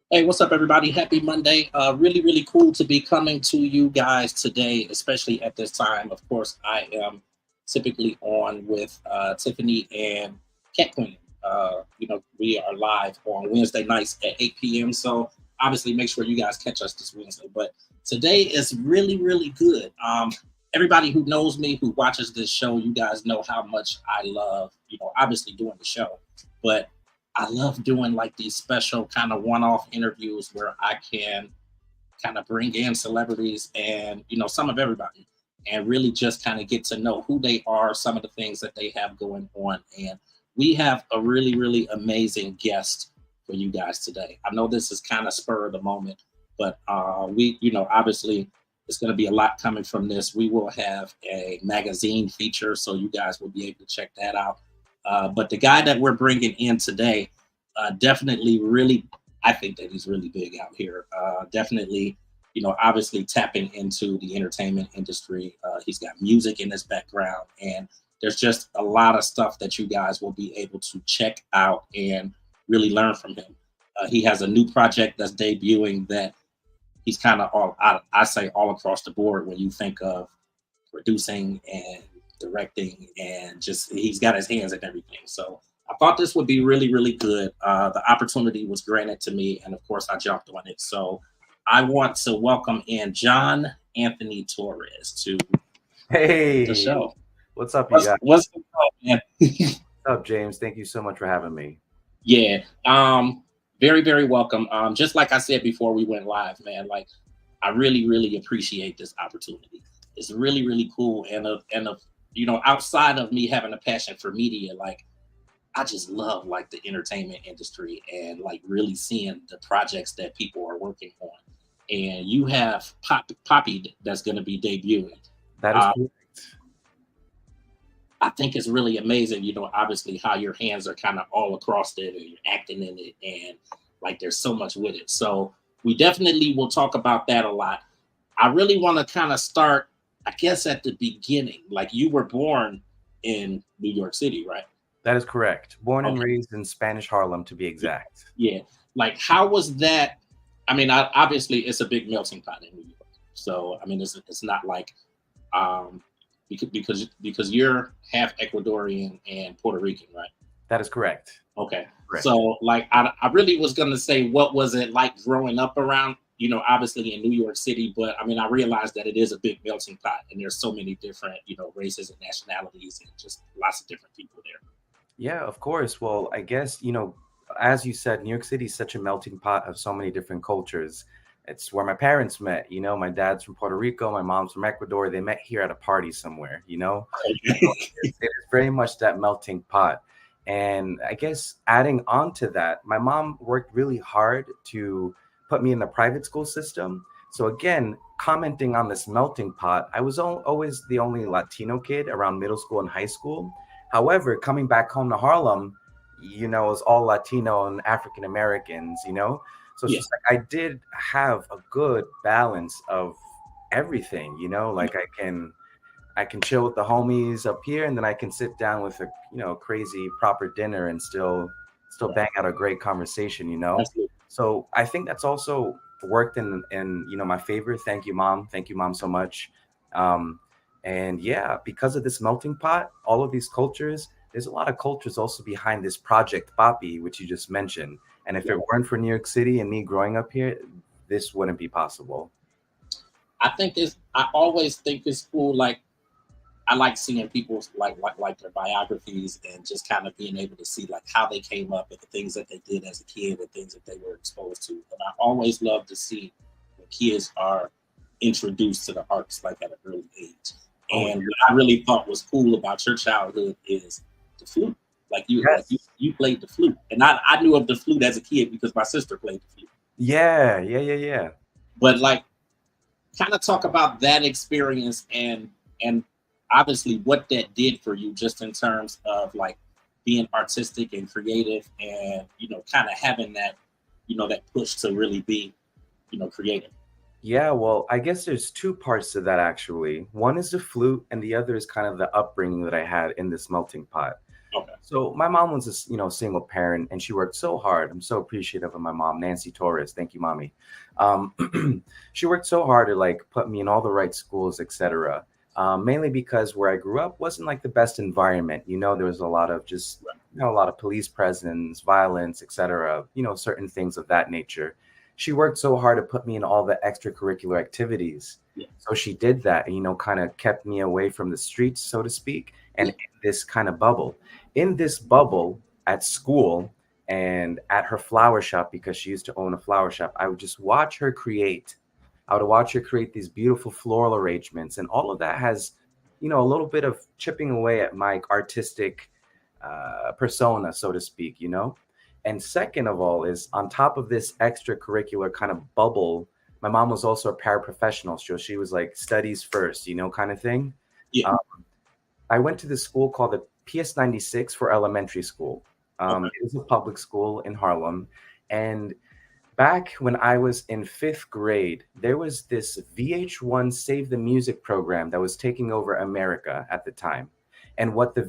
Hey, what's up, everybody? Happy Monday. Really, really cool to be coming to you guys today, especially at this time. Of course, I am typically on with Tiffany and Cat Queen. We are live on Wednesday nights at 8 p.m. So obviously, make sure you guys catch us this Wednesday. But today is really, really good. Everybody who knows me, who watches this show, you guys know how much I love, obviously doing the show. But I love doing like these special kind of one-off interviews where I can kind of bring in celebrities and some of everybody and really just kind of get to know who they are, some of the things that they have going on. And we have a really, really amazing guest for you guys today. I know this is kind of spur of the moment, but obviously it's going to be a lot coming from this. We will have a magazine feature, so you guys will be able to check that out. But the guy that we're bringing in today, definitely really, I think that he's really big out here. Definitely, obviously tapping into the entertainment industry. He's got music in his background, and there's just a lot of stuff that you guys will be able to check out and really learn from him. He has a new project that's debuting that he's kind of I say all across the board when you think of producing and directing, and just he's got his hands in everything. So I thought this would be really, really good. The opportunity was granted to me, and of course, I jumped on it. So I want to welcome in John Anthony Torres to the Hey, show. what's up, you What's guys? what's going on, man? What's up, James? Thank you so much for having me. Yeah, very, very welcome. Just like I said before we went live, man. Like I really, really appreciate this opportunity. It's really, really cool, and outside of me having a passion for media, like I just love like the entertainment industry and like really seeing the projects that people are working on. And you have Poppy that's going to be debuting. That is Uh, cool. I think it's really amazing, obviously how your hands are kind of all across it and you're acting in it, and like there's so much with it. So we definitely will talk about that a lot. I really want to kind of start, I guess, at the beginning. Like you were born in New York City, right? That is correct. Born and Okay. raised in Spanish Harlem, to be exact. Yeah. Like, how was that? I mean, obviously, it's a big melting pot in New York. So, I mean, it's not like um, because you're half Ecuadorian and Puerto Rican, right? That is correct. Okay. Correct. So, like, I really was gonna say, what was it like growing up around? Obviously in New York City, but I mean, I realized that it is a big melting pot, and there's so many different, races and nationalities, and just lots of different people there. Yeah, of course. Well, I guess, as you said, New York City is such a melting pot of so many different cultures. It's where my parents met. My dad's from Puerto Rico, my mom's from Ecuador. They met here at a party somewhere. So it's very much that melting pot. And I guess adding on to that, my mom worked really hard to put me in the private school system. So again, commenting on this melting pot, I was always the only Latino kid around middle school and high school. However, coming back home to Harlem, it was all Latino and African Americans. So it's Yeah. just like I did have a good balance of everything. Like I can chill with the homies up here, and then I can sit down with a crazy proper dinner and still Right. bang out a great conversation. Absolutely. So I think that's also worked in my favor. Thank you, mom, so much. Um, and yeah, because of this melting pot, all of these cultures, there's a lot of cultures also behind this project Papi, which you just mentioned. And if Yeah. it weren't for New York City and me growing up here, this wouldn't be possible. I always think it's cool. Like I like seeing people's like their biographies and just kind of being able to see like how they came up and the things that they did as a kid and things that they were exposed to. And I always love to see when kids are introduced to the arts like at an early age. Oh, And what I really thought was cool about your childhood is the flute. Like you like you, yes. you played the flute. And I knew of the flute as a kid because my sister played the flute. Yeah, yeah, yeah, yeah. But like kind of talk about that experience and obviously what that did for you just in terms of like being artistic and creative and kind of having that that push to really be creative. Yeah, well, I guess there's two parts to that actually. One is the flute, and the other is kind of the upbringing that I had in this melting pot. Okay. So my mom was a single parent, and she worked so hard. I'm so appreciative of my mom, Nancy Torres. Thank you, mommy. She worked so hard to like put me in all the right schools, etc. Mainly because where I grew up wasn't like the best environment. There was a lot of just a lot of police presence, violence, etc. Certain things of that nature. She worked so hard to put me in all the extracurricular activities. Yeah. So she did that, kind of kept me away from the streets, so to speak, and Yeah. in this kind of bubble. In this bubble at school and at her flower shop, because she used to own a flower shop, I would just watch her create. I would watch her create these beautiful floral arrangements, and all of that has, a little bit of chipping away at my artistic persona, so to speak. And second of all, is on top of this extracurricular kind of bubble, my mom was also a paraprofessional. So she was like studies first, kind of thing. Yeah. Um, I went to this school called the PS96 for elementary school. Okay. It was a public school in Harlem. And back when I was in fifth grade, there was this VH1 Save the Music program that was taking over America at the time. And what the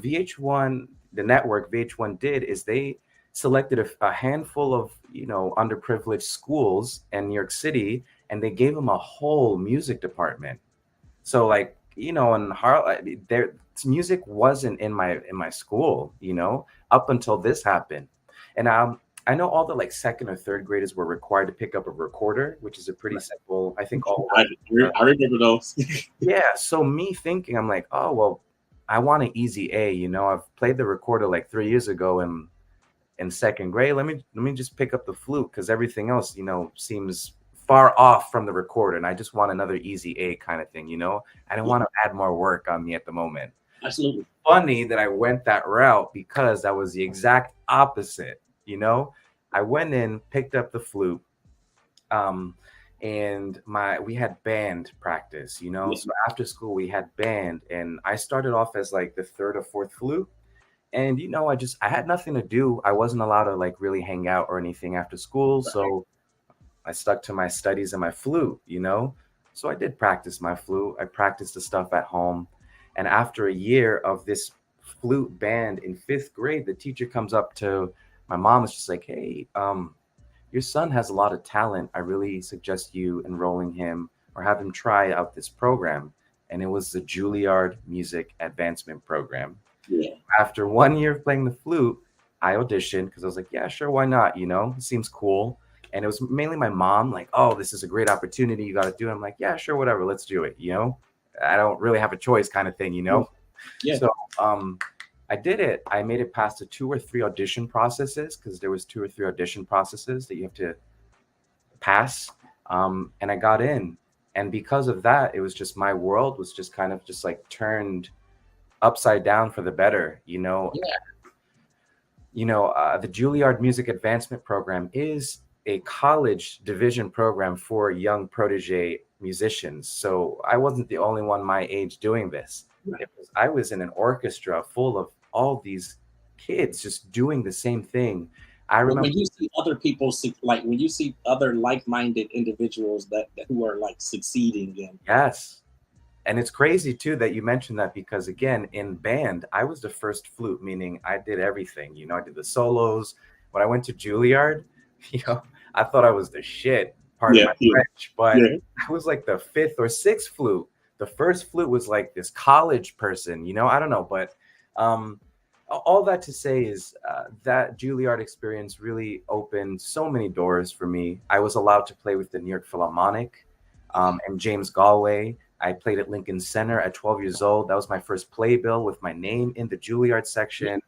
network VH1 did is they selected a handful of, underprivileged schools in New York City, and they gave them a whole music department. So like, in Harlem, there music wasn't in my school, up until this happened. And I know all the like second or third graders were required to pick up a recorder, which is a pretty simple, I think all I, of us. I remember those. Yeah. So me thinking, I'm like, oh well, I want an easy A. I've played the recorder like 3 years ago in second grade. Let me just pick up the flute because everything else, seems far off from the recorder, and I just want another easy A kind of thing. I didn't want to add more work on me at the moment. Absolutely. Funny that I went that route because that was the exact opposite. I went in, picked up the flute, um, and we had band practice. Yeah. So after school we had band, and I started off as like the third or fourth flute. And I had nothing to do. I wasn't allowed to like really hang out or anything after school, so I stuck to my studies and my flute. So I did practice my flute. I practiced the stuff at home. And after a year of this flute band in fifth grade, the teacher comes up to my mom. Is just like, hey, your son has a lot of talent. I really suggest you enrolling him or have him try out this program. And it was the Juilliard Music Advancement Program. Yeah. After 1 year of playing the flute, I auditioned because I was like, yeah, sure, why not? It seems cool. And it was mainly my mom, like, oh, this is a great opportunity. You got to do it. I'm like, yeah, sure, whatever. Let's do it. I don't really have a choice kind of thing. Yeah. So I did it. I made it past the 2 or 3 audition processes because there was 2 or 3 audition processes that you have to pass. And I got in. And because of that, it was just my world was just kind of just like turned upside down for the better. The Juilliard Music Advancement Program is a college division program for young protege musicians. So I wasn't the only one my age doing this. Right. I was in an orchestra full of all these kids just doing the same thing. I But remember when you see other people, like when you see other like-minded individuals that who are like succeeding, and yes. And it's crazy too that you mentioned that because again, in band, I was the first flute, meaning I did everything. I did the solos. When I went to Juilliard, I thought I was the shit, pardon yeah, my yeah, French, but yeah, I was like the fifth or sixth flute. The first flute was like this college person, I don't know, but all that to say is that Juilliard experience really opened so many doors for me. I was allowed to play with the New York Philharmonic and James Galway. I played at Lincoln Center at 12 years old. That was my first playbill with my name in the Juilliard section.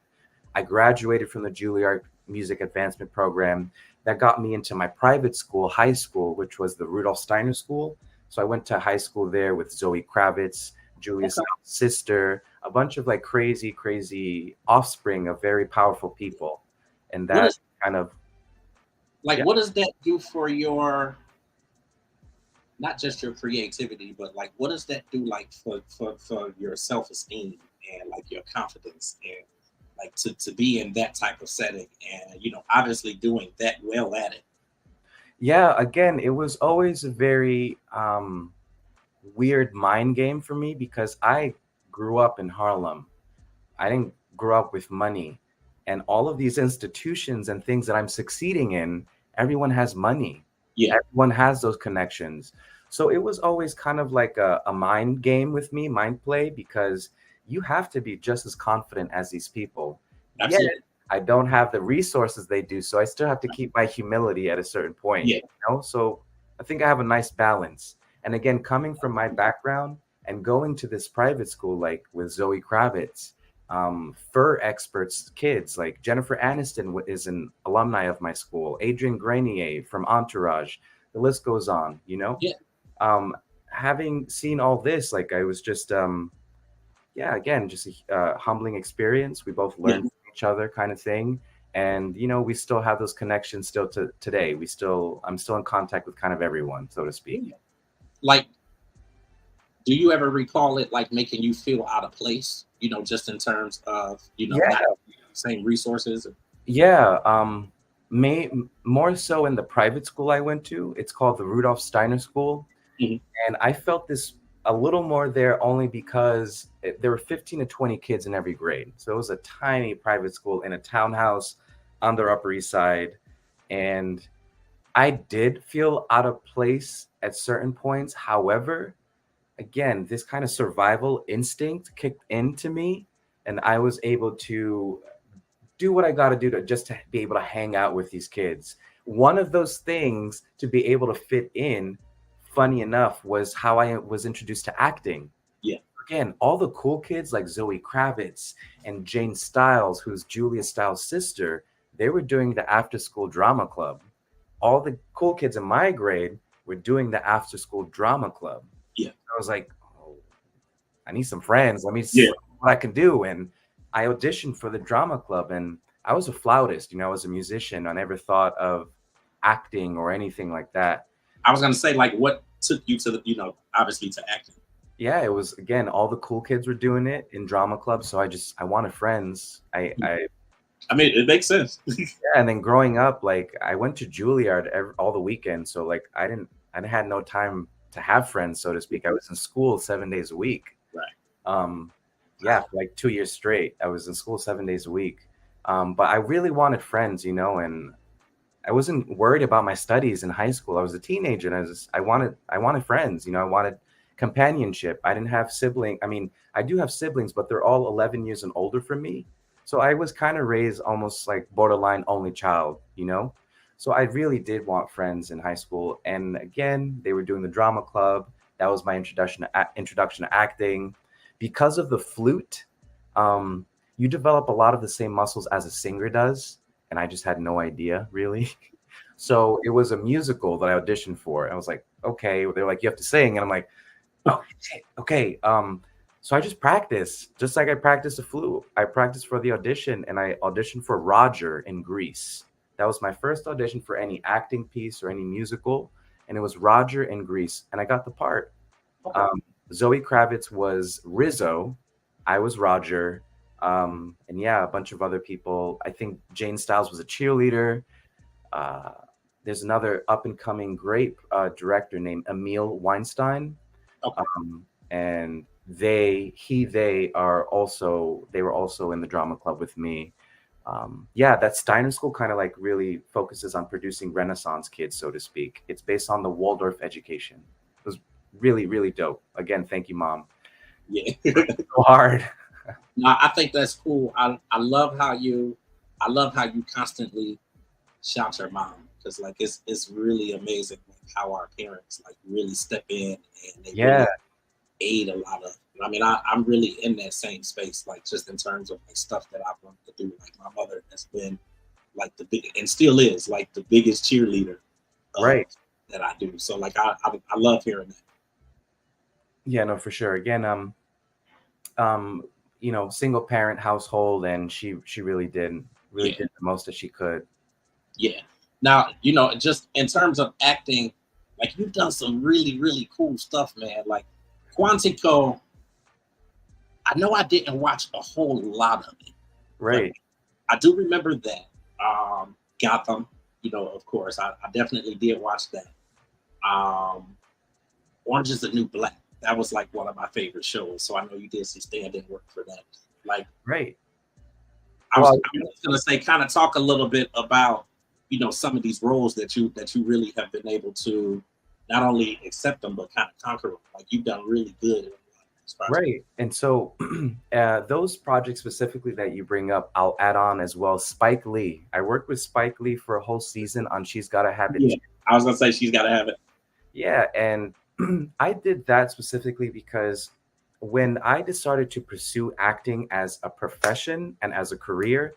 I graduated from the Juilliard Music Advancement Program. That got me into my private school, high school, which was the Rudolf Steiner School. So I went to high school there with Zoe Kravitz, Julia's sister, a bunch of like crazy, crazy offspring of very powerful people. And What that is kind of, like yeah. what does that do for your, not just your creativity, but like what does that do like for your self-esteem and like your confidence, and like to be in that type of setting and obviously doing that well at it. Yeah, again, it was always a very weird mind game for me because I grew up in Harlem. I didn't grow up with money. And all of these institutions and things that I'm succeeding in, everyone has money. Yeah, Everyone has those connections. So it was always kind of like a mind game with me, mind play, because you have to be just as confident as these people. Yet absolutely. I don't have the resources they do. So I still have to keep my humility at a certain point. Yeah, You know? So I think I have a nice balance. And again, coming from my background and going to this private school, like with Zoe Kravitz, fur experts, kids like Jennifer Aniston is an alumni of my school, Adrian Grenier from Entourage. The list goes on, you know? yeah, um Having seen all this, like I was just yeah, again, just a humbling experience. We both yeah, learned from each other, kind of thing. And you know, we still have those connections still to today. I'm still in contact with kind of everyone, so to speak. yeah. Like, do you ever recall it like making you feel out of place? Just in terms of not Yeah, same resources. yeah. More so in the private school I went to. It's called the Rudolf Steiner School. Mhm. And I felt this a little more there only because there were 15 to 20 kids in every grade. So it was a tiny private school in a townhouse on the Upper East Side. And I did feel out of place at certain points. However, again, this kind of survival instinct kicked into me, and I was able to do what I got to do to just to be able to hang out with these kids. One of those things to be able to fit in, funny enough, was how I was introduced to acting. Yeah. Again, all the cool kids like Zoe Kravitz and Jane Stiles, who's Julia Stiles' sister, they were doing the after school drama club. All the cool kids in my grade were doing the after school drama club. Yeah. I was like, oh, I need some friends. Let me see Yeah. what I can do. And I auditioned for the drama club, and I was a flautist, I was a musician. I never thought of acting or anything like that. I was gonna say, like, what took you to the, obviously to acting? Yeah, it was, again, all the cool kids were doing it in drama club. So I wanted friends. I mean, it makes sense. Yeah, and then growing up, like I went to Juilliard all the weekends. So like I had no time to have friends, so to speak. I was in school 7 days a week. Right. Um, yeah, for like 2 years straight. I was in school 7 days a week. But I really wanted friends, and I wasn't worried about my studies in high school. I was a teenager, and I wanted friends, I wanted companionship. I didn't have siblings. I mean, I do have siblings, but they're all 11 years and older from me. So I was kind of raised almost like borderline only child. So I really did want friends in high school. And again, they were doing the drama club. That was my introduction to acting. Because of the flute, you develop a lot of the same muscles as a singer does, and I just had no idea really. So it was a musical that I auditioned for. I was like, okay. They're like, you have to sing, and I'm like, oh shit, okay. So I just practiced, just like I practiced the flute. I practiced for the audition, and I auditioned for Roger in Greece. That was my first audition for any acting piece or any musical, and it was Roger in Greece, and I got the part. Okay. Zoe Kravitz was Rizzo. I was Roger. And yeah, a bunch of other people. I think Jane Stiles was a cheerleader. Uh, there's another up and coming great director named Emil Weinstein. Okay. And they were also in the drama club with me. Yeah, that Steiner School kind of like really focuses on producing Renaissance kids, so to speak. It's based on the Waldorf education. It was really, really dope. Again, thank you, Mom. Yeah. So hard. No, I think that's cool. I love how you constantly shout your mom, because like it's really amazing like, how our parents like really step in and they Yeah, really aid a lot of. I mean, I'm really in that same space, like just in terms of like stuff that I've wanted to do. Like my mother has been like the big and still is like the biggest cheerleader of right. that I do. So like I love hearing that. Yeah, no, for sure. Again, um, single parent household, and she really Yeah, did the most that she could. yeah. Now just in terms of acting, like you've done some really really cool stuff, man. Like Quantico, I know I didn't watch a whole lot of it, but Right. I do remember that. Gotham, of course, I definitely did watch that. Um, Orange is the New Black. That was like one of my favorite shows. So I know you did some stand-in work for that. Like, Right. Well, I was just gonna say, kind of talk a little bit about, some of these roles that you really have been able to not only accept them but kind of conquer them. Like you've done really good in this project. right. And so those projects specifically that you bring up, I'll add on as well. Spike Lee. I worked with Spike Lee for a whole season on She's Gotta Have It Yeah, Too. I was gonna say she's got to have it. Yeah, and I did that specifically because when I decided to pursue acting as a profession and as a career,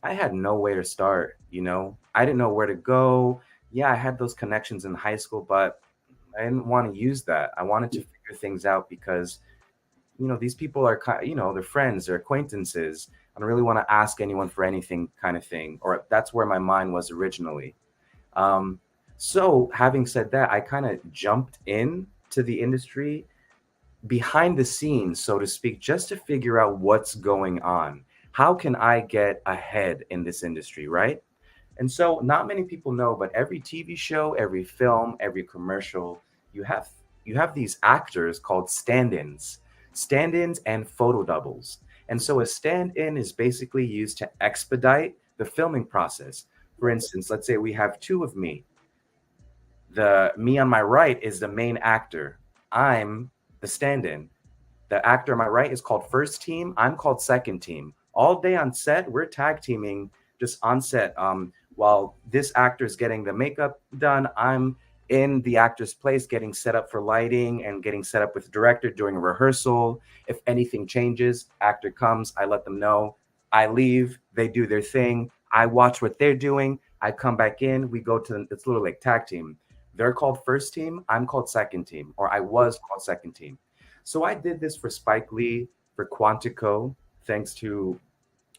I had nowhere to start, you know. I didn't know where to go. Yeah, I had those connections in high school, but I didn't want to use that. I wanted to figure things out because, these people are, they're friends, they're acquaintances. I don't really want to ask anyone for anything kind of thing, or that's where my mind was originally. Um, so having said that, I kind of jumped in to the industry behind the scenes, so to speak, just to figure out what's going on. How can I get ahead in this industry, right? And so not many people know, but every TV show, every film, every commercial, you have you have these actors called stand-ins, stand-ins and photo doubles. And so a stand-in is basically used to expedite the filming process. For instance, let's say we have two of me. The me on my right is the main actor. I'm the stand-in. The actor on my right is called first team. I'm called second team. All day on set, we're tag teaming just on set. While this actor is getting the makeup done, I'm in the actor's place getting set up for lighting and getting set up with the director doing a rehearsal. If anything changes, actor comes, I let them know. I leave, they do their thing. I watch what they're doing. I come back in. We go to it's literally like tag team. They're called first team. I'm called second team, or I was called second team. So I did this for Spike Lee, for Quantico, thanks to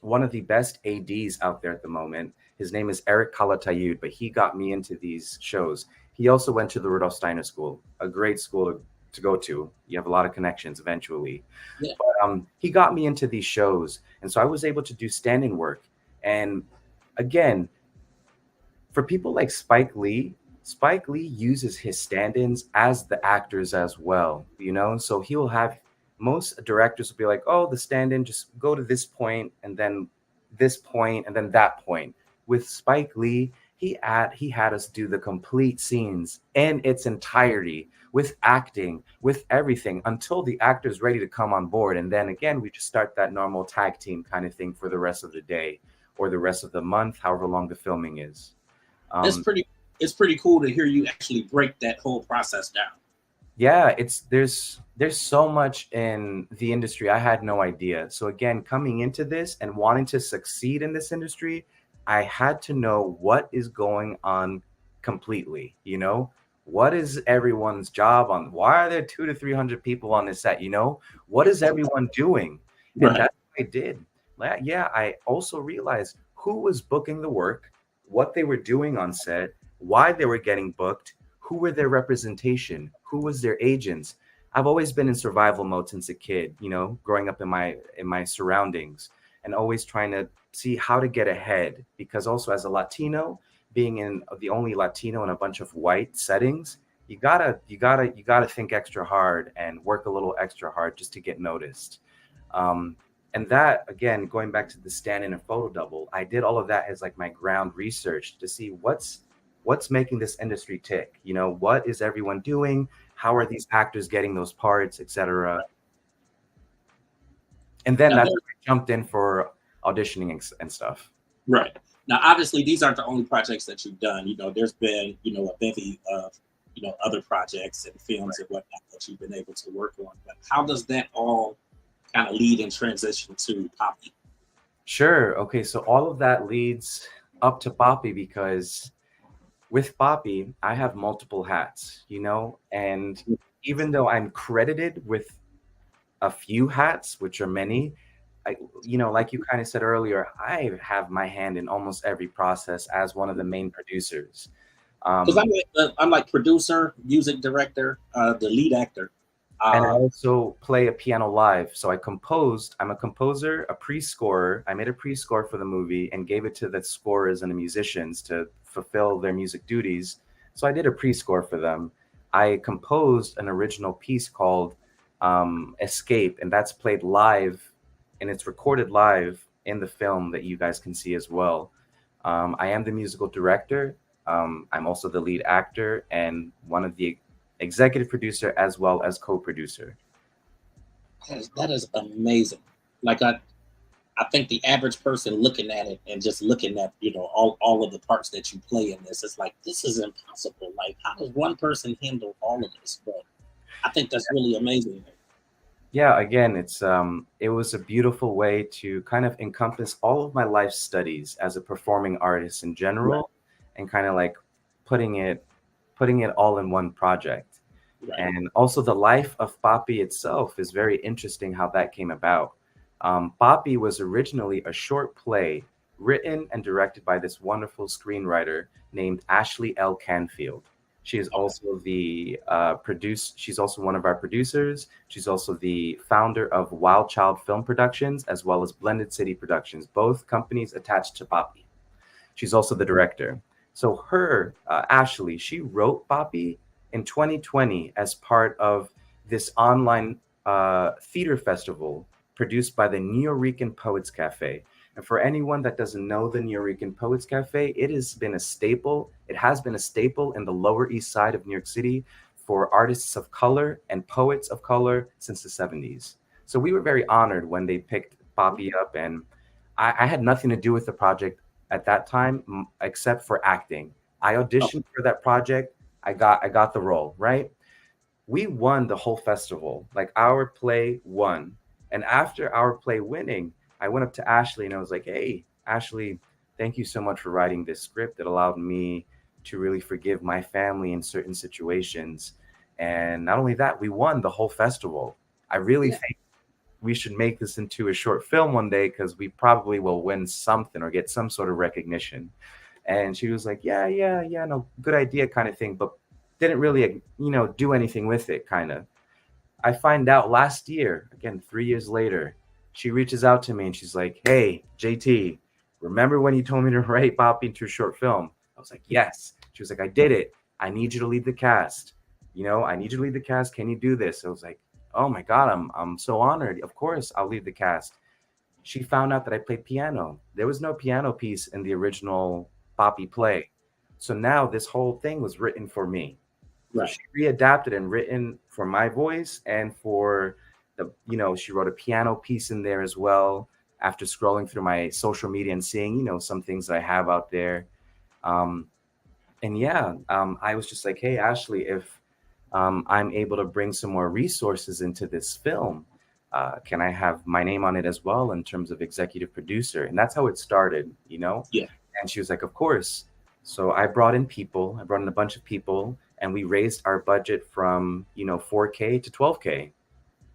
one of the best ADs out there at the moment. His name is Eric Calatayud, but he got me into these shows. He also went to the Rudolph Steiner School, a great school to go to. You have a lot of connections eventually. Yeah, But he got me into these shows. And so I was able to do stand-in work. And again, for people like Spike Lee uses his stand-ins as the actors as well, you know? So he will have most directors will be like, "Oh, the stand-in just go to this point and then this point and then that point." With Spike Lee, he had us do the complete scenes in its entirety with acting, with everything until the actor's ready to come on board. And then again, we just start that normal tag team kind of thing for the rest of the day or the rest of the month, however long the filming is. it's Um, pretty it's pretty cool to hear you actually break that whole process down. yeah, it's there's so much in the industry I had no idea. So again, coming into this and wanting to succeed in this industry, I had to know what is going on completely, you know? What is everyone's job on? Why are there 2 to 300 people on this set, you know? What is everyone doing? And Right. that's what I did. Yeah, I also realized who was booking the work, what they were doing on set, why they were getting booked, who were their representation, who was their agents. I've always been in survival mode since a kid, you know, growing up in my surroundings and always trying to see how to get ahead, because also as a Latino, being in the only Latino in a bunch of white settings, you gotta think extra hard and work a little extra hard just to get noticed. um, and that, again, going back to the stand in and photo double, I did all of that as like my ground research to see what's making this industry tick. You know, what is everyone doing? How are these actors getting those parts, etc. And then Now, that's when I jumped in for auditioning and stuff. right. Now, obviously, these aren't the only projects that you've done. There's been, a bevy of, other projects and films and whatnot that you've been able to work on. But how does that all kind of lead and transition to Papi? Sure. Okay. So all of that leads up to Papi because with Papi, I have multiple hats, you know, and even though I'm credited with a few hats, which are many, like you kind of said earlier, I have my hand in almost every process as one of the main producers. Because Um, I'm like producer, music director, the lead actor. and I Uh, also play a piano live. So I'm a composer, a pre-scorer. I made a pre-score for the movie and gave it to the scorers and the musicians to fulfill their music duties. So I did a pre-score for them. I composed an original piece called Escape, and that's played live and it's recorded live in the film that you guys can see as well. I am the musical director. I'm also the lead actor and one of the executive producer as well as co-producer. That is amazing. Like I think the average person looking at it and just looking at, all of the parts that you play in this, it's like, this is impossible. Like, how does one person handle all of this? But I think that's really amazing. Yeah, again, it was a beautiful way to kind of encompass all of my life studies as a performing artist in Right, general, and kind of like putting it putting it all in one project. right. And also the life of Papi itself is very interesting how that came about. Papi was originally a short play written and directed by this wonderful screenwriter named Ashley L. Canfield. She is Okay. also She's also one of our producers. She's also the founder of Wild Child Film Productions as well as Blended City Productions, both companies attached to Papi. She's also the director. So Ashley, she wrote Papi in 2020 as part of this online theater festival produced by the Nuyorican Poets Cafe. And for anyone that doesn't know the Nuyorican Poets Cafe, it has been a staple. It has been a staple in the Lower East Side of New York City for artists of color and poets of color since the 70s. So we were very honored when they picked Papi up, and I had nothing to do with the project at that time, except for acting. I Oh, auditioned for that project. I got the role, right? We won the whole festival. Like our play won. And after our play winning, I went up to Ashley and I was like, "Hey, Ashley, thank you so much for writing this script that allowed me to really forgive my family in certain situations." And not only that, we won the whole festival. I really yeah. think we should make this into a short film one day because we probably will win something or get some sort of recognition. And she was like, "Yeah, yeah, yeah, no, good idea," kind of thing, but didn't really, do anything with it, kind of. I find out last year, again, 3 years later, she reaches out to me and she's like, "Hey, JT, remember when you told me to write Poppy into a short film?" I was like, "Yes." She was like, "I did it. I need you to lead the cast. I need you to lead the cast. Can you do this?" I was like, "Oh my God, I'm so honored. Of course, I'll lead the cast." She found out that I played piano. There was no piano piece in the original Poppy play. So now this whole thing was written for me. So Right. she readapted and written for my voice and for she wrote a piano piece in there as well after scrolling through my social media and seeing, some things that I have out there. Um, and yeah, I was just like, "Hey, Ashley, if I'm able to bring some more resources into this film, can I have my name on it as well in terms of executive producer?" And that's how it started. Yeah. And she was like, "Of course." So I brought in a bunch of people, and we raised our budget from 4K to 12K.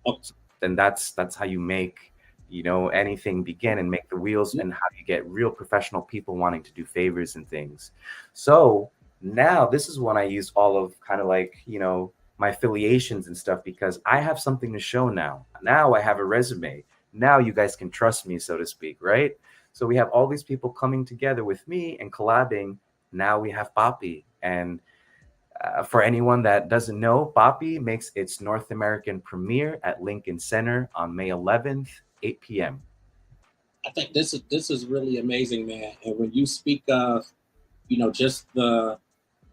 Oh, So then that's how you make anything begin and make the wheels, yeah. and how you get real professional people wanting to do favors and things. So now this is when I use all of kind of like my affiliations and stuff, because I have something to show now. Now I have a resume. Now you guys can trust me, so to speak, right? So we have all these people coming together with me and collabing. Now we have Papi. And for anyone that doesn't know, Papi makes its North American premiere at Lincoln Center on May 11th, 8 p.m. I think this is really amazing, man. And when you speak of, just the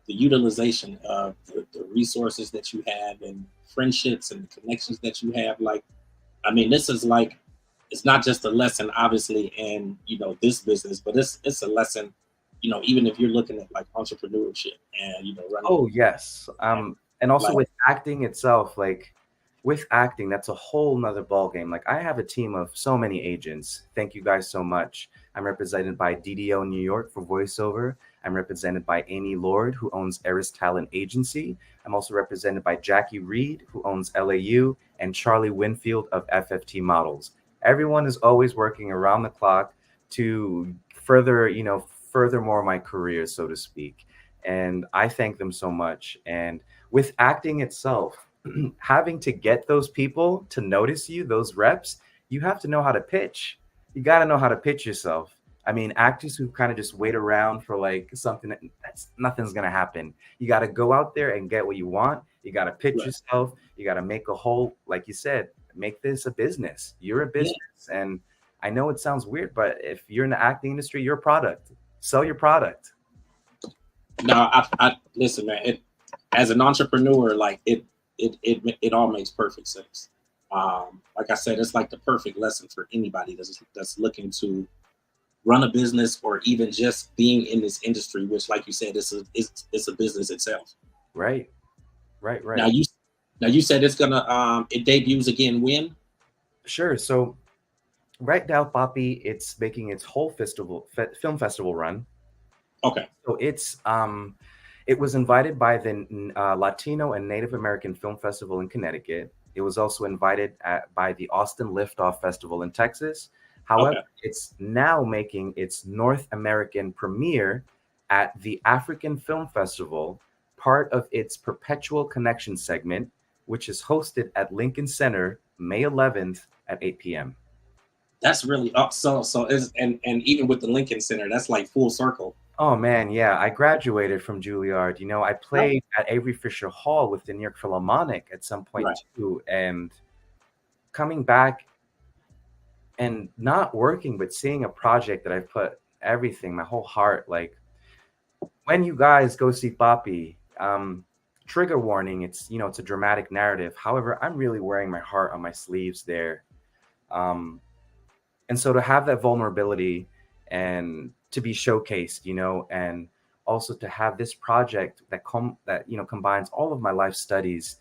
utilization of the resources that you have and friendships and the connections that you have, like, I mean, this is like, it's not just a lesson, obviously, in this business, but it's a lesson, even if you're looking at like entrepreneurship and running Oh, yes. a, And also like, with acting itself, like with acting, that's a whole nother ballgame. Like I have a team of so many agents. Thank you guys so much. I'm represented by DDO New York for voiceover. I'm represented by Amy Lord, who owns Eris Talent Agency. I'm also represented by Jackie Reed, who owns LAU, and Charlie Winfield of FFT Models. Everyone is always working around the clock to furthermore my career, so to speak. And I thank them so much. And with acting itself, having to get those people to notice you, those reps, you have to know how to pitch. You got to know how to pitch yourself. I mean, actors who kind of just wait around for like something that's nothing's gonna happen. You got to go out there and get what you want. You got to pitch right. yourself. You got to make a whole, like you said, make this a business. You're a Yeah. business, and I know it sounds weird, but if you're in the acting industry, you're a product. Sell your product. No, I listen, man. As an entrepreneur, like it all makes perfect sense. Like I said, it's like the perfect lesson for anybody that's looking to run a business or even just being in this industry, which, like you said, it's a business itself. Right. Right. Now Right. you said it's gonna it debuts again when? Sure. So right now, Papi, it's making its whole film festival run. Okay, So it was invited by the Latino and Native American Film Festival in Connecticut. It was also invited by the Austin Liftoff Festival in Texas. However, okay. it's now making its North American premiere at the African Film Festival, part of its Perpetual Connection segment, which is hosted at Lincoln Center May 11th at 8 p.m. That's really up. So is and even with the Lincoln Center, that's like full circle. Oh man, yeah. I graduated from Juilliard. I Right, played at Avery Fisher Hall with the New York Philharmonic at some right. point too. And coming back and not working, but seeing a project that I've put everything, my whole heart, like when you guys go see Papi, trigger warning, it's a dramatic narrative. However, I'm really wearing my heart on my sleeves there. Um, and so to have that vulnerability and to be showcased, and also to have this project that combines all of my life studies,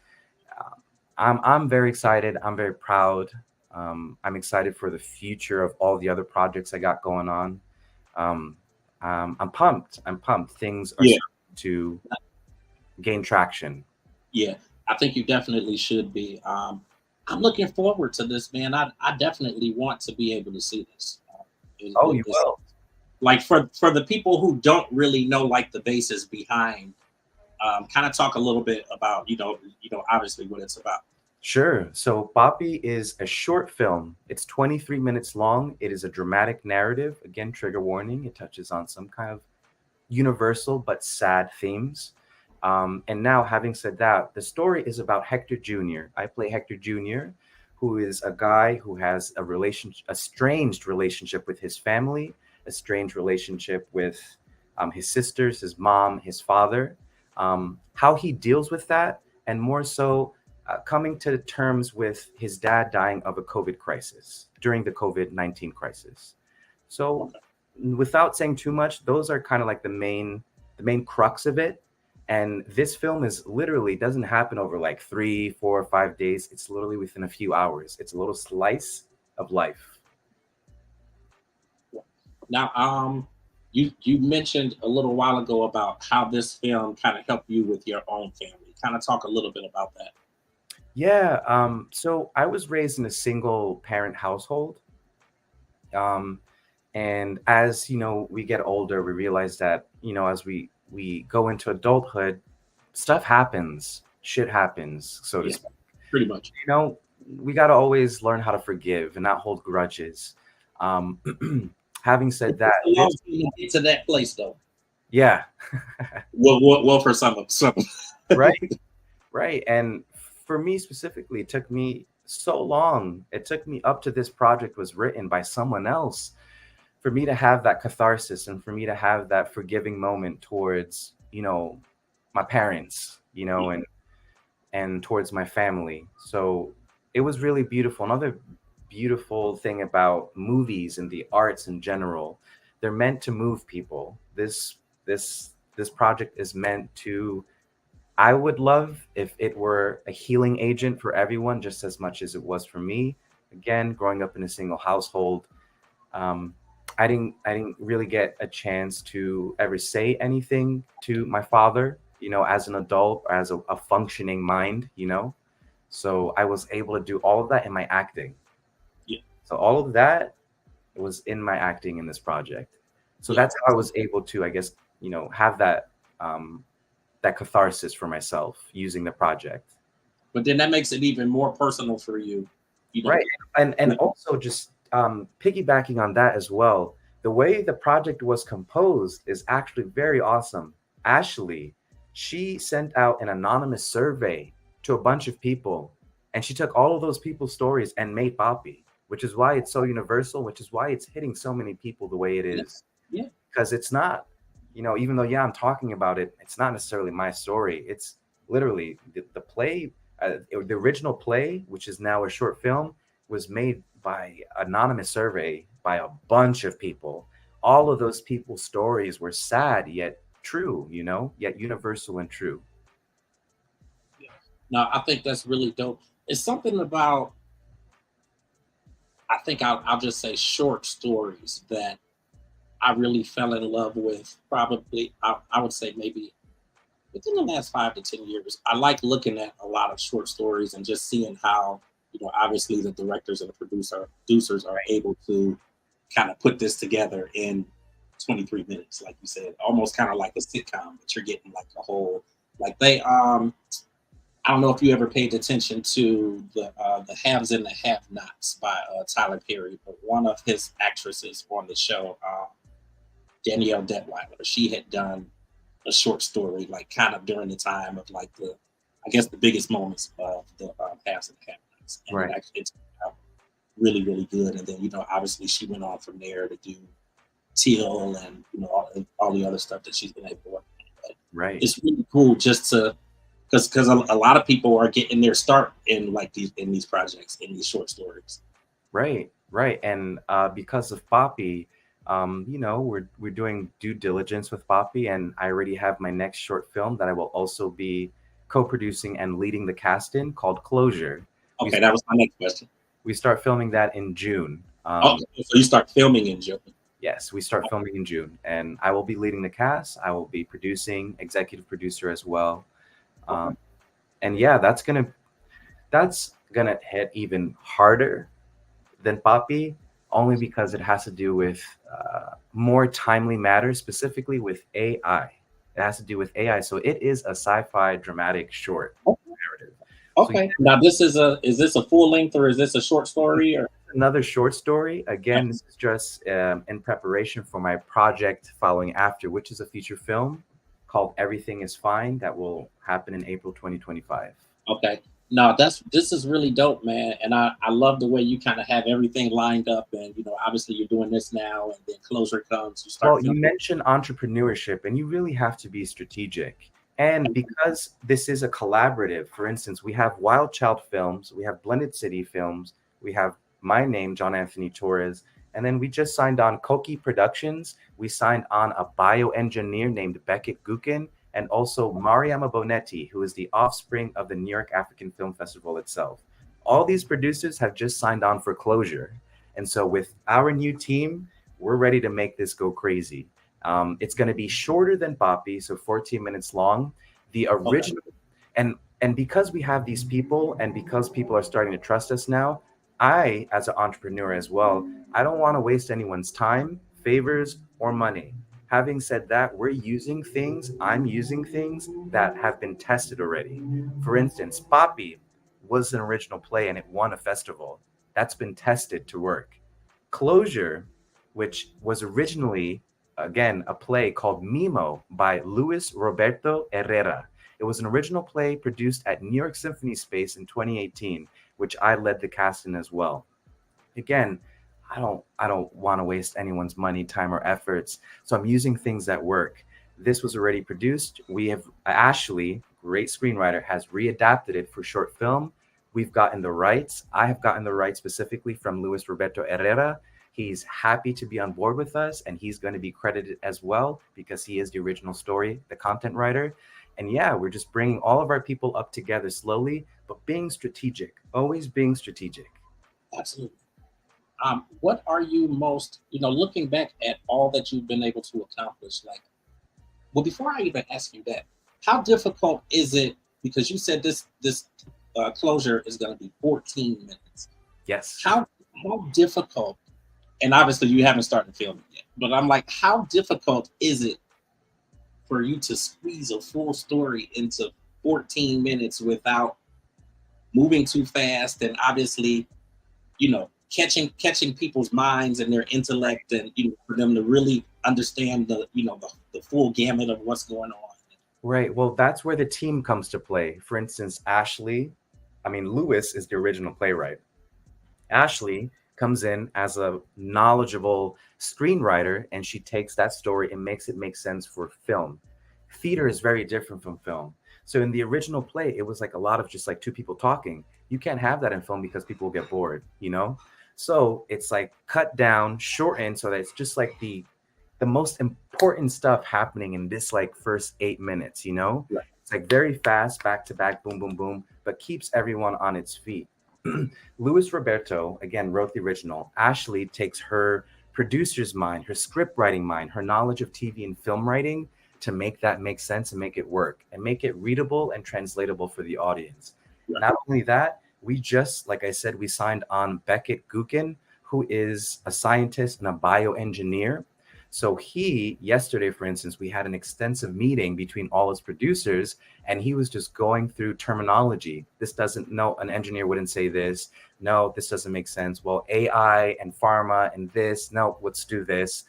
uh, I'm very excited. I'm very proud. I'm excited for the future of all the other projects I got going on. um, I'm pumped. Things are Yeah, starting to gain traction. yeah. I think you definitely should be. I'm looking forward to this, man. I definitely want to be able to see this. Oh, you It's will. like for the people who don't really know like the basis behind. Kind of talk a little bit about obviously what it's about. Sure. So Papi is a short film. It's 23 minutes long. It is a dramatic narrative. Again, trigger warning. It touches on some kind of universal but sad themes. And now, having said that, the story is about Hector Jr. I play Hector Jr., who is a guy who has a estranged relationship with his family, a strange relationship with his sisters, his mom, his father. How he deals with that, and more so, coming to terms with his dad dying of a COVID crisis during the COVID-19 crisis. So, Okay. without saying too much, those are kind of like the main crux of it. And this film is literally doesn't happen over like 3, 4, 5 days. It's literally within a few hours. It's a little slice of life. Now, you mentioned a little while ago about how this film kind of helped you with your own family. Kind of talk a little bit about that. Yeah. So I was raised in a single parent household. Um, and as we get older, we realize that as we go into adulthood, stuff happens, shit happens, so to Yeah, speak. pretty much. you know we got to always learn how to forgive and not hold grudges. um Having said It that, takes a this long time to get to that place, though. yeah. Well, for some. Right. Right. And for me specifically, it took me so long. It took me up to this project was written by someone else for me to have that catharsis and for me to have that forgiving moment towards my parents, Yeah, and towards my family. So it was really beautiful. Another beautiful thing about movies and the arts in general, they're meant to move people. This project is meant to, I would love if it were a healing agent for everyone just as much as it was for me. Again, growing up in a single household, um, I didn't really get a chance to ever say anything to my father, as an adult or as a functioning mind. So I was able to do all of that in my acting. yeah, So all of that was in my acting in this project. So yeah. that's how I was able to, I guess, have um, that catharsis for myself using the project. But then that makes it even more personal for you. You Right. know. And also just piggybacking on that as well, the way the project was composed is actually very awesome. Ashley, she sent out an anonymous survey to a bunch of people, and she took all of those people's stories and made Papi. which is why it's so universal, which is why it's hitting so many people the way it Yeah. is. Yeah. Because it's not, even though, yeah, I'm talking about it, it's not necessarily my story. It's literally the play, the original play, which is now a short film, was made by anonymous survey by a bunch of people. All of those people's stories were sad yet true, yet universal and true. Yeah. No, I think that's really dope. It's something about, I think I'll just say short stories that I really fell in love with. Probably, I would say maybe within the last 5 to 10 years. I like looking at a lot of short stories and just seeing how, obviously the directors and the producers are able to kind of put this together in 23 minutes, like you said, almost kind of like a sitcom, but you're getting like a whole, like they I don't know if you ever paid attention to the Haves and the Have Nots by Tyler Perry, but one of his actresses on the show, Danielle Detweiler, she had done a short story, like kind of during the time of like I guess the biggest moments of the Haves and the Have Nots, and Right. it's really really good. And then obviously she went on from there to do Teal and all the other stuff that she's been able to work on. But Right. it's really cool just to because a lot of people are getting their start in like these projects, in these short stories. Right, right. And because of Papi, we're doing due diligence with Papi, and I already have my next short film that I will also be co-producing and leading the cast in, called Closure. We Okay, that was my next question. we start filming that in June. Oh, so you start filming in June? Yes, we start filming in June, and I will be leading the cast. I will be producing, executive producer as well. Okay. And yeah, that's gonna hit even harder than Papi, only because it has to do with more timely matters, specifically with AI. It has to do with AI. So it is a sci-fi dramatic short narrative. So Okay. Now is this a full length or is this a short story or? another short story. Again, this is just in preparation for my project following after, which is a feature film called Everything is Fine that will happen in April 2025. Okay. No, this is really dope, man. And I love the way you kind of have everything lined up, and obviously you're doing this now and then closure comes, you start Well, you filming. mentioned entrepreneurship, and you really have to be strategic. And because this is a collaborative, for instance, we have Wild Child Films, we have Blended City Films, we have my name, John Anthony Torres, and then we just signed on Koki Productions. We signed on a bioengineer named Beckett Gukin, and also Mariama Bonetti, who is the offspring of the New York African Film Festival itself. All these producers have just signed on for Closure. And so with our new team, we're ready to make this go crazy. It's going to be shorter than Papi, so 14 minutes long. The Okay. original, and because we have these people, and because people are starting to trust us now, I, as an entrepreneur as well, I don't want to waste anyone's time, favors, or money. Having said that, I'm using things that have been tested already. For instance, Papi was an original play and it won a festival. That's been tested to work. Closure, which was originally, again, a play called Mimo by Luis Roberto Herrera. It was an original play produced at New York Symphony Space in 2018, which I led the cast in as well. Again, I don't want to waste anyone's money, time, or efforts. So I'm using things that work. This was already produced. We have Ashley, great screenwriter, has readapted it for short film. We've gotten the rights. I have gotten the rights specifically from Luis Roberto Herrera. He's happy to be on board with us, and he's going to be credited as well because he is the original story, the content writer. And yeah, we're just bringing all of our people up together slowly, but being strategic, always being strategic. Absolutely. What are you most, looking back at all that you've been able to accomplish? Like, well, before I even ask you that, how difficult is it? Because you said this closure is going to be 14 minutes. Yes. How difficult? And obviously, you haven't started filming yet. But I'm like, how difficult is it for you to squeeze a full story into 14 minutes without moving too fast and obviously catching people's minds and their intellect, and for them to really understand the full gamut of what's going on. Right. Well, that's where the team comes to play. For instance, Lewis is the original playwright. Ashley comes in as a knowledgeable screenwriter, and she takes that story and makes it make sense for film. Theater is very different from film. So in the original play, it was like a lot of just like two people talking. You can't have that in film because people will get bored, you know? So it's like cut down, shortened, so that it's just like the most important stuff happening in this like first 8 minutes, you know? Right. It's like very fast, back to back, boom, boom, boom, but keeps everyone on its feet. Luis Roberto, again, wrote the original. Ashley takes her producer's mind, her script writing mind, her knowledge of TV and film writing to make that make sense and make it work and make it readable and translatable for the audience. Right. Not only that, we just, like I said, we signed on Beckett Gukin, who is a scientist and a bioengineer. So he, yesterday, for instance, we had an extensive meeting between all his producers, and he was just going through terminology. This doesn't, no, an engineer wouldn't say this. No, this doesn't make sense. Well, AI and pharma and this, no, let's do this.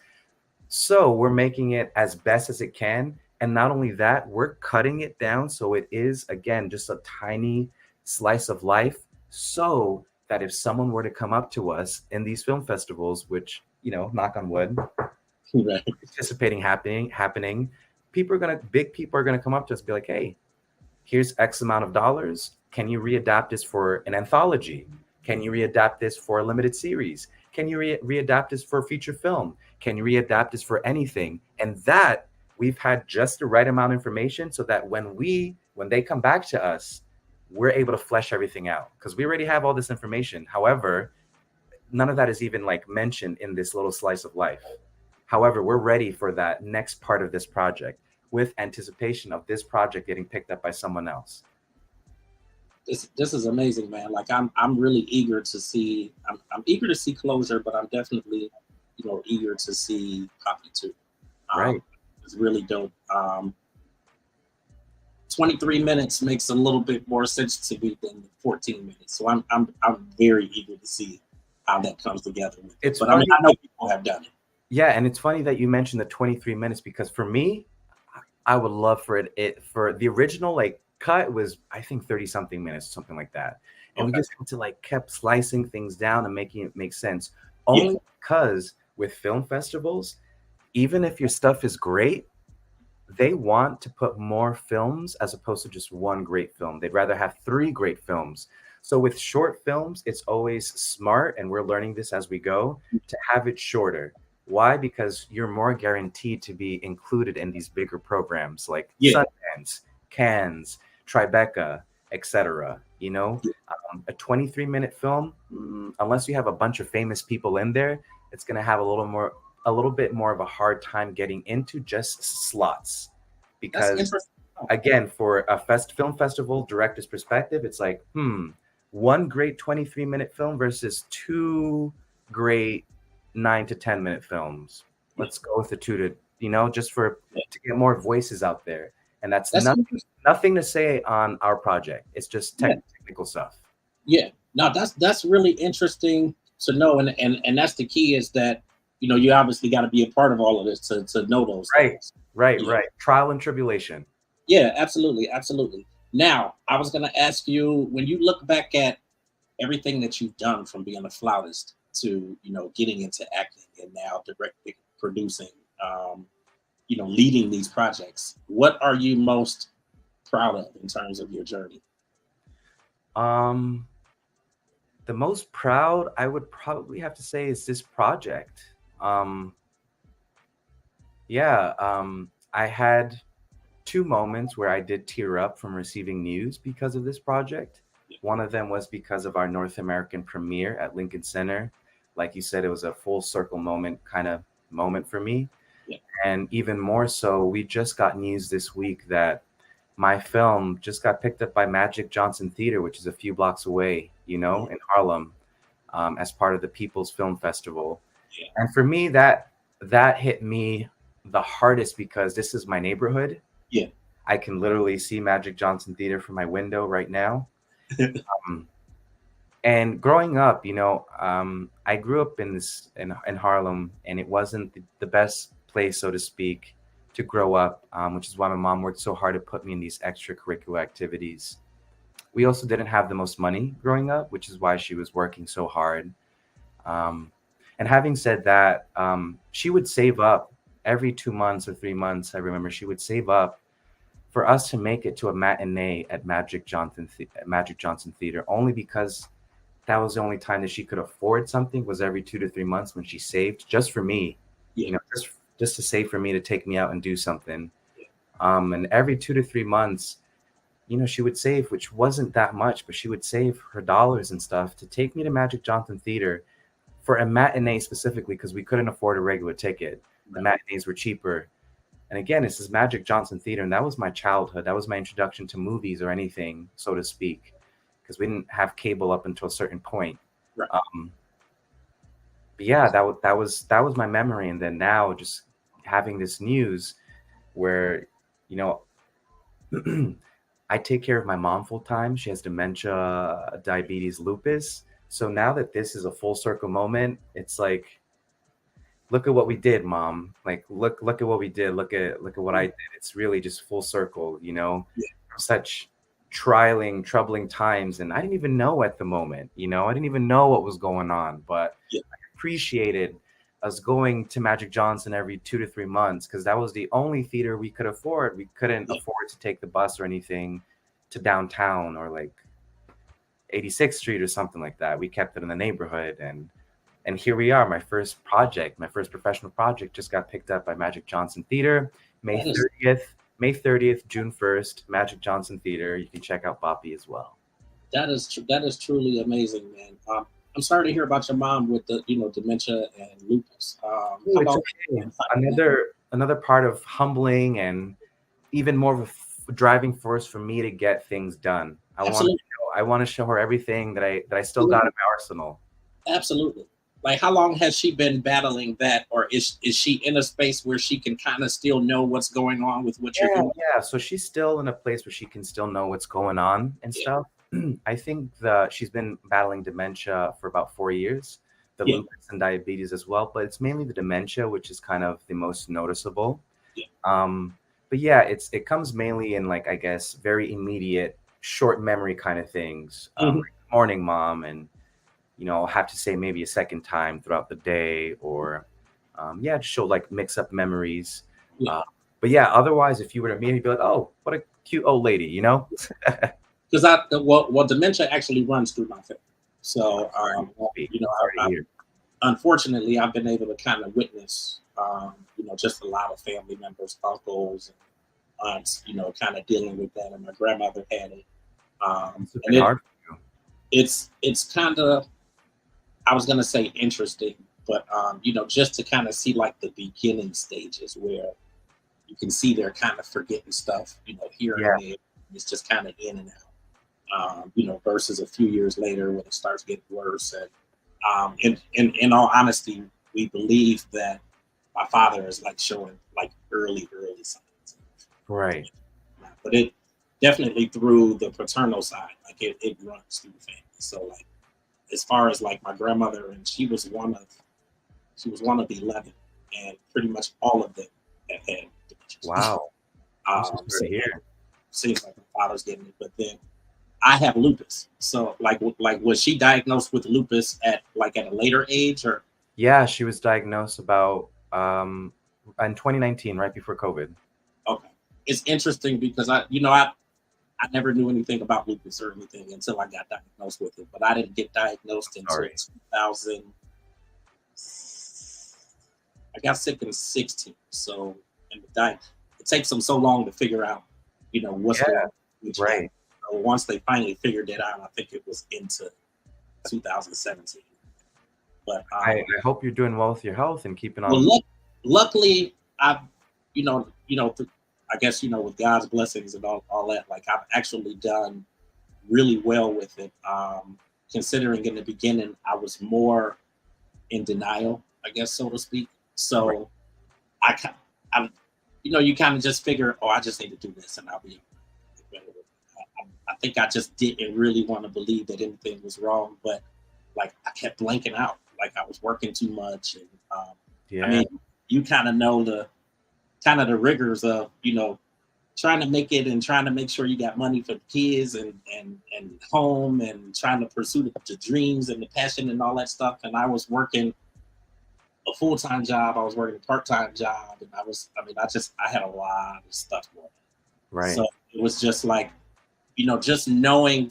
So we're making it as best as it can. And not only that, we're cutting it down so it is, again, just a tiny slice of life, so that if someone were to come up to us in these film festivals, which, you know, knock on wood, Right. anticipating happening, big people are gonna come up to us and be like, hey, here's X amount of dollars. Can you readapt this for an anthology? Can you readapt this for a limited series? Can you readapt this for a feature film? Can you readapt this for anything? And that we've had just the right amount of information so that when they come back to us, we're able to flesh everything out because we already have all this information. However, none of that is even like mentioned in this little slice of life. However, we're ready for that next part of this project with anticipation of this project getting picked up by someone else. This is amazing, man. Like I'm really eager to see. I'm eager to see closure, but I'm definitely, eager to see Papi too. Right. It's really dope. 23 minutes makes a little bit more sense to me than 14 minutes. So I'm very eager to see how that comes together. But I know people have done it. Yeah, and it's funny that you mentioned the 23 minutes because for me, I would love for it for the original like cut was I think 30 something minutes, something like that. And we just had to like kept slicing things down and making it make sense. Only because with film festivals, even if your stuff is great, they want to put more films as opposed to just one great film. They'd rather have 3 great films. So with short films, it's always smart, and we're learning this as we go, to have it shorter. Why? Because you're more guaranteed to be included in these bigger programs like Sundance, Cannes, Tribeca, etc. A 23-minute film, unless you have a bunch of famous people in there, it's going to have a little bit more of a hard time getting into just slots. Because again, for a film festival director's perspective, it's like, one great 23-minute film versus 2 great 9 to 10-minute films. Let's go with the 2 to, just to get more voices out there. And that's nothing to say on our project. It's just technical stuff. Yeah, no, that's really interesting to know. And that's the key is that, you obviously got to be a part of all of this to know those things. Right. Trial and tribulation. Yeah, absolutely. Now, I was going to ask you, when you look back at everything that you've done from being a flautist to, getting into acting and now directing, producing, leading these projects, what are you most proud of in terms of your journey? The most proud I would probably have to say is this project. I had 2 moments where I did tear up from receiving news because of this project. One of them was because of our North American premiere at Lincoln Center. Like you said, it was a full circle moment for me. Yeah. And even more so, we just got news this week that my film just got picked up by Magic Johnson Theater, which is a few blocks away, in Harlem, as part of the People's Film Festival. Yeah. And for me, that hit me the hardest because this is my neighborhood. Yeah. I can literally see Magic Johnson Theater from my window right now. And growing up, I grew up in Harlem, and it wasn't the best place, so to speak, to grow up, which is why my mom worked so hard to put me in these extracurricular activities. We also didn't have the most money growing up, which is why she was working so hard. And having said that, she would save up every 2 months or 3 months. I remember she would save up for us to make it to a matinee at Magic Johnson Theater, only because that was the only time that she could afford something, was every 2 to 3 months when she saved just for me, Yeah. you know, just to save for me to take me out and do something. Yeah. And every 2 to 3 months, you know, she would save, which wasn't that much, but she would save her dollars and stuff to take me to Magic Johnson Theater for a matinee specifically, because we couldn't afford a regular ticket. The Right. matinees were cheaper. And again, this is Magic Johnson Theater, and that was my childhood. That was my introduction to movies or anything, so to speak, because we didn't have cable up until a certain point. Right. But yeah, that was my memory. And then now, just having this news where, you know, I take care of my mom full time. She has dementia, diabetes, lupus. So now that this is a full circle moment, it's like, look at what we did, mom. Like, look at what we did. Look at what I did. It's really just full circle, you know. Yeah. Such troubling times, and I didn't even know at the moment, you know. I didn't even know what was going on, but Yeah. I appreciated us going to Magic Johnson every 2 to 3 months, because that was the only theater we could afford. We couldn't Yeah. afford to take the bus or anything to downtown or like 86th Street or something like that. We kept it in the neighborhood, and here we are. My first professional project, just got picked up by Magic Johnson Theater. May 30th, June 1st, Magic Johnson Theater. You can check out Papi as well. That is truly amazing, man. I'm sorry to hear about your mom with the dementia and lupus. Oh, it's okay. Another part of humbling, and even more of a driving force for me to get things done. Absolutely. I want to show her everything that I still got in my arsenal. Absolutely. Like, how long has she been battling that, or is she in a space where she can kind of still know what's going on with what you're doing? Yeah. So she's still in a place where she can still know what's going on and stuff. I think she's been battling dementia for about 4 years, the Yeah. lupus and diabetes as well, but it's mainly the dementia, which is kind of the most noticeable. Yeah. But yeah, it comes mainly in, like, I guess, very immediate, short memory kind of things. Like, morning, mom, and I'll have to say maybe a second time throughout the day, or just show, like, mix up memories. Yeah. But yeah, otherwise, if you were to meet me, you'd be like, oh, what a cute old lady, you know? Because dementia actually runs through my family. So, unfortunately, I've been able to kind of witness, just a lot of family members, uncles, and aunts, kind of dealing with that. And my grandmother had it. It's hard for you. It's kind of, I was gonna say interesting, but just to kind of see like the beginning stages where you can see they're kind of forgetting stuff, here and there. It's just kind of in and out. Versus a few years later when it starts getting worse. And in all honesty, we believe that my father is like showing like early signs. Right. But it definitely through the paternal side, like it runs through the family. So like as far as like my grandmother, and she was one of the 11, and pretty much all of them have had dementia. Wow. So here seems like my father's getting it, but then I have lupus. So like was she diagnosed with lupus at a later age, or? Yeah, she was diagnosed about in 2019, right before COVID. Okay. It's interesting because I never knew anything about lupus or anything until I got diagnosed with it. But I didn't get diagnosed until 2000. I got sick in 16. So it takes them so long to figure out, what's going on. Right. Once they finally figured it out, I think it was into 2017. But I hope you're doing well with your health and keeping on. Well, luckily, I've, I guess, with God's blessings and all that, like I've actually done really well with it. Considering in the beginning, I was more in denial, I guess, so to speak. So I you kind of just figure, I just need to do this and I'll be better. I think I just didn't really want to believe that anything was wrong, but like I kept blanking out, like I was working too much, and I mean, you kind of know the rigors of trying to make it and trying to make sure you got money for the kids and home and trying to pursue the dreams and the passion and all that stuff. And I was working a full-time job. I was working a part-time job, and I had a lot of stuff going on. Right. So it was just like, just knowing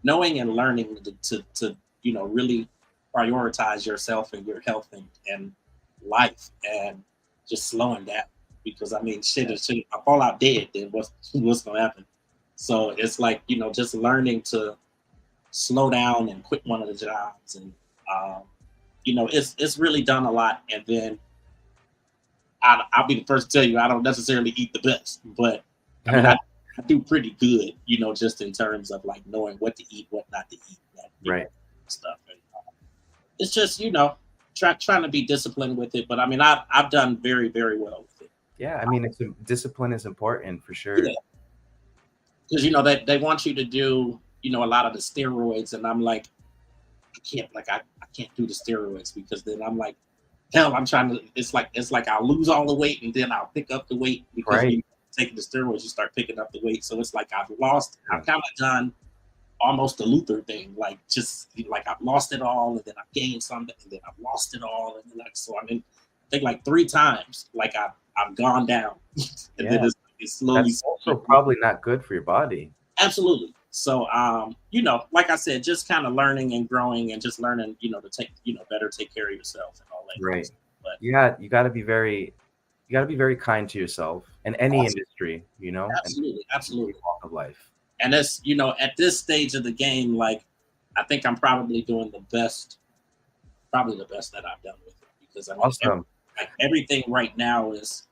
and learning to really prioritize yourself and your health and life, and just slowing down, because shit, if I fall out dead, then what's gonna happen? So it's like, just learning to slow down and quit one of the jobs, and it's really done a lot. And then I'll be the first to tell you, I don't necessarily eat the best, but I do pretty good, just in terms of like knowing what to eat, what not to eat, right, stuff. And it's just, trying to be disciplined with it. But I've done very, very well with it. Yeah, discipline is important for sure. Yeah. Because they want you to do a lot of the steroids, and I'm like, I can't do the steroids, because then I'm like, hell, I'm trying to. It's like I'll lose all the weight and then I'll pick up the weight, because right. Taking the steroids, you start picking up the weight. So it's like I've kind of done almost the Luther thing, like I've lost it all, and then I've gained something, and then I've lost it all, and then I think like 3 times, like I've gone down, and then it's slowly. That's also probably not good for your body. Absolutely. So like I said, just kind of learning and growing, and just learning, to take better take care of yourself and all that. Right. But yeah, you got to be very kind to yourself in any industry, Absolutely. Walk of life. And that's, at this stage of the game, like, I think I'm probably doing the best that I've done with it, because awesome. Everything right now is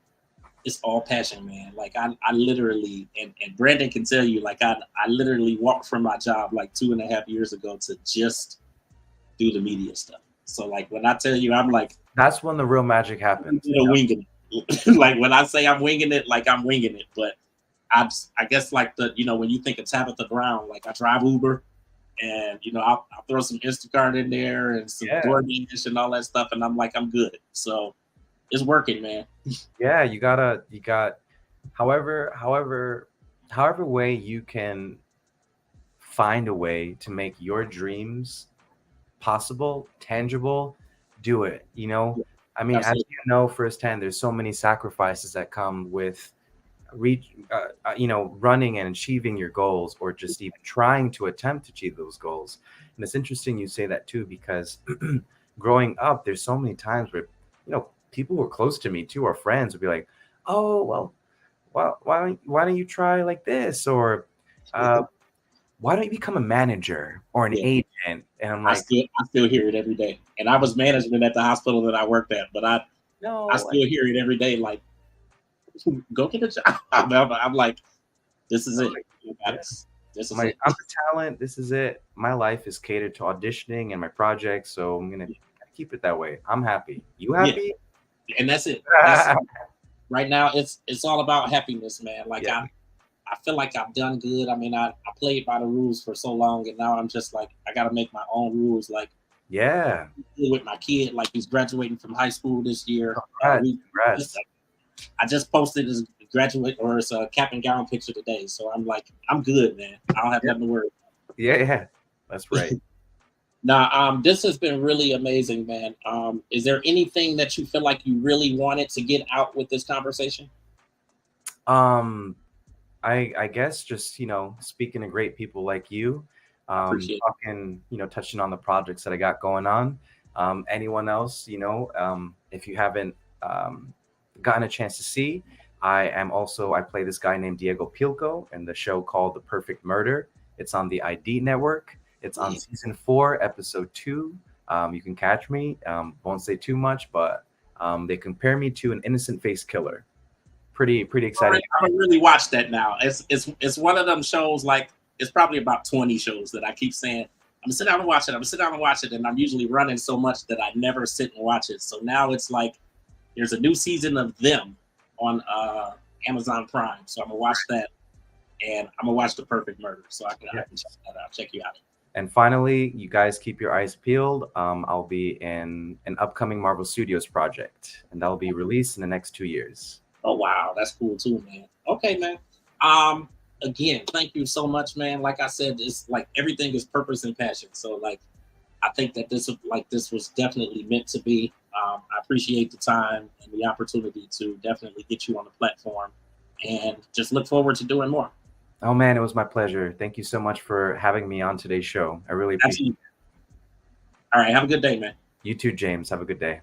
all passion, man. Like I literally, and Brandon can tell you, like I literally walked from my job like 2.5 years ago to just do the media stuff. So like when I tell you, I'm like, that's when the real magic happens. Winging it. Like when I say I'm winging it, like I'm winging it. But I guess like when you think of Tabitha Brown, like I drive Uber, and I'll throw some Instacart in there and some DoorDash and all that stuff, and I'm like, I'm good. So it's working, man. Yeah, you got however way you can find a way to make your dreams possible, tangible, do it. Absolutely. As you know firsthand, there's so many sacrifices that come with running and achieving your goals, or just even trying to attempt to achieve those goals. And it's interesting you say that too, because growing up, there's so many times where people who are close to me too, our friends, would be like, oh well, why don't you try like this, or why don't you become a manager or an agent? And I'm like, I still hear it every day. And I was management at the hospital that I worked at, but I still hear it every day. Like, go get a job. I'm like, this is it. I'm the talent. This is it. My life is catered to auditioning and my projects, so I'm gonna keep it that way. I'm happy. You happy? Yeah. And that's it. Right now, it's all about happiness, man. Like I feel like I've done good. I played by the rules for so long, and now I'm just like, I got to make my own rules. Like, with my kid, like he's graduating from high school this year. Congrats. I just posted his graduate or his cap and gown picture today, so I'm like, I'm good, man. I don't have nothing to worry about. Yeah, that's right. Now, this has been really amazing, man. Is there anything that you feel like you really wanted to get out with this conversation? I guess just, speaking to great people like you, talking, touching on the projects that I got going on. Anyone else, if you haven't gotten a chance to see, I play this guy named Diego Pilco in the show called The Perfect Murder. It's on the ID network. It's on season 4, episode 2. You can catch me. Won't say too much, but they compare me to an innocent face killer. Pretty exciting. I'm gonna really watch that now. It's one of them shows, like it's probably about 20 shows that I keep saying, I'm gonna sit down and watch it. And I'm usually running so much that I never sit and watch it. So now it's like there's a new season of them on Amazon Prime. So I'm gonna watch that, and I'm gonna watch The Perfect Murder. So I can check that out. Check you out. And finally, you guys keep your eyes peeled. I'll be in an upcoming Marvel Studios project, and that'll be released in the next 2 years. Oh wow, that's cool too, man. Okay, man. Again, thank you so much, man. Like I said, it's like everything is purpose and passion. So like I think that this was definitely meant to be. I appreciate the time and the opportunity to definitely get you on the platform, and just look forward to doing more. Oh man, it was my pleasure. Thank you so much for having me on today's show. I really appreciate it. Absolutely. All right. Have a good day, man. You too, James. Have a good day.